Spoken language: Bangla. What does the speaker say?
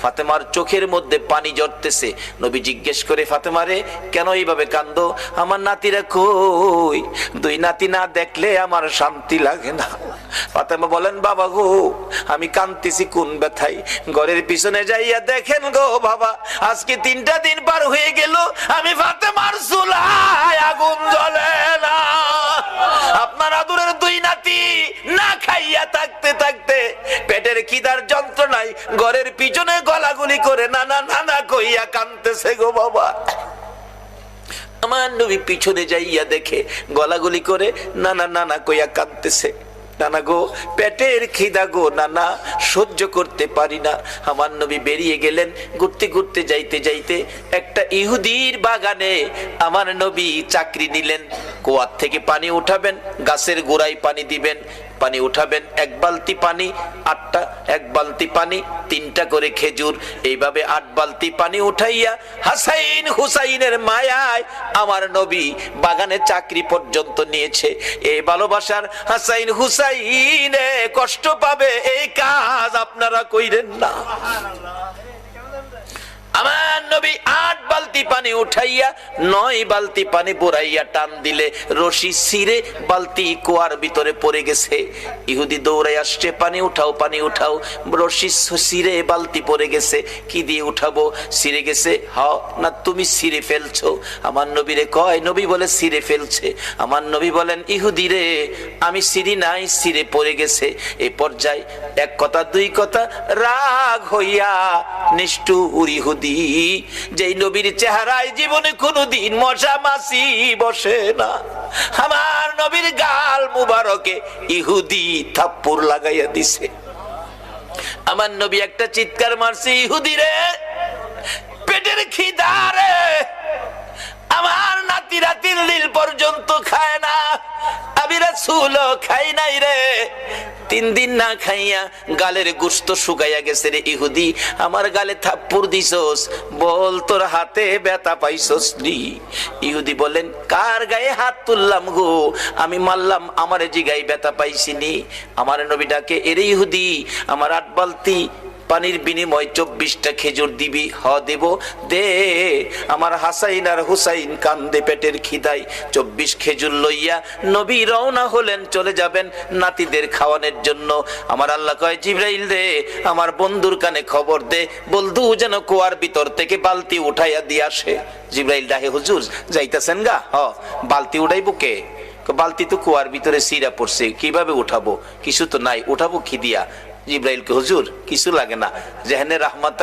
ফাতেমার চোখের মধ্যে পানি ঝরতেছে। নবী জিজ্ঞেস করে, ফাতেমা রে, কেন এইভাবে কান্দো? আমার নাতিরা কই? দুই নাতি না দেখলে আমার শান্তি লাগে না। ফাতেমা বলেন, বাবা গো, আমি কাঁদতেছি কোন ব্যথায়? ঘরের পিছনে যাইয়া দেখেন গো বাবা, আজকে 3টা দিন পার হয়ে গেল, আমি ফাতেমার চুলায় আগুন জ্বলে না। আপনার আদরের দুই নাতি না খাইয়া থাকতে থাকতে পেটের খিদার যন্ত্রণায় ঘরের পিছনে গলাগুলি করে নানা নানা কইয়া কাঁদতেছে গো বাবা। আমার নবী পিছনে যাইয়া দেখে গলাগুলি করে নানা নানা কইয়া কাঁদতেছে। নানা গো, পেটের খিদা গো নানা, সহ্য করতে পারি না। আমার নবী বেরিয়ে গেলেন। ঘুরতে ঘুরতে যাইতে যাইতে একটা ইহুদির বাগানে আমার নবী চাকরি নিলেন। কুয়ার থেকে পানি উঠাবেন, গাছের গোড়ায় পানি দিবেন, পানি উঠাবেন, 1 বালতি পানি 8টা, 1 বালতি পানি 3টা করে খেজুর, এইভাবে 8 বালতি পানি উঠাইয়া হাসাইন হুসাইনের মায়ায় আমার নবী বাগানে চাকরি পর্যন্ত নিয়েছে। এই ভালোবাসার হাসাইন হুসাইনে কষ্ট পাবে, এই কাজ আপনারা কইরেন না। আমার নবী 8 বালতি পানি উঠাইয়া 9 বালতি পানি বুড়াইয়া টান দিলে রশি ছিঁড়ে বালতি কুয়ার ভিতরে পড়ে গেছে। ইহুদি দৌড়াই আসছে, পানি উঠাও পানি উঠাও। রশি ছিঁড়ে বালতি পড়ে গেছে, কি দিয়ে উঠাবো? ছিঁড়ে গেছে। হ্যাঁ না, তুমি ছিঁড়ে ফেলছো? আমার নবীরে কয়, নবী বলে ছিঁড়ে ফেলছে। আমার নবী বলেন, ইহুদি রে, আমি ছিঁড়ি নাই, ছিঁড়ে পড়ে গেছে। এই পর্যায়ে 1 কথা 2 কথা রাগ হইয়া নিষ্ঠুর ইহুদি, যেই নবীর চেহারায় জীবনে কোনদিন মশা মাছি বসে না, আমার নবীর গাল মুবারকে ইহুদি থাপ্পড় লাগাইয়া দিছে। আমার নবী একটা চিৎকার মারছে, ইহুদি রে, পেটের খিদা রে, আমার নাতিরা 3 দিন পর্যন্ত খায় না, আমি রাসূল খাই নাই রে। 3 দিন না খাইয়া গালের গোশত শুকাইয়া গেছে রে ইহুদি, আমার গালে থাপ্পড় দিছস, বল তোর হাতে ব্যথা পাইছস নি? ইহুদি বলেন, কার গায়ে হাত তুললাম গো? আমি মারলাম, আমার জিগায় ব্যথা পাইছিনি। আমার নবী ডাকে, এরে ইহুদি, আমার 8 বালতি পানির বিনিময় 24টা খেজুর দিবি? হ দেব, দে। আমার হাসাইন আর হুসাইন কান্দে পেটের খিদায়। 24 খেজুর লইয়া নবী রওনা হলেন, চলে যাবেন নাতিদের খাওয়ানোর জন্য। আমার আল্লাহ কয়, জিবরাইল রে, আমার বন্ধুর কানে খবর দে, বন্ধু যেন কুয়ার ভিতর থেকে বালতি উঠাইয়া দিয়ে আসে। জিবরাইল ডাহে, হুজুর যাইতাছেন গা? হ। বালতি উঠাইবো কে? বালতি তো কুয়ার ভিতরে সিরা পড়ছে, কিভাবে উঠাবো? কিছু তো নাই, উঠাবো কি দিয়া? জিবরাইল কে, হুজুর কিছু লাগে না, যেখানে রাহমাত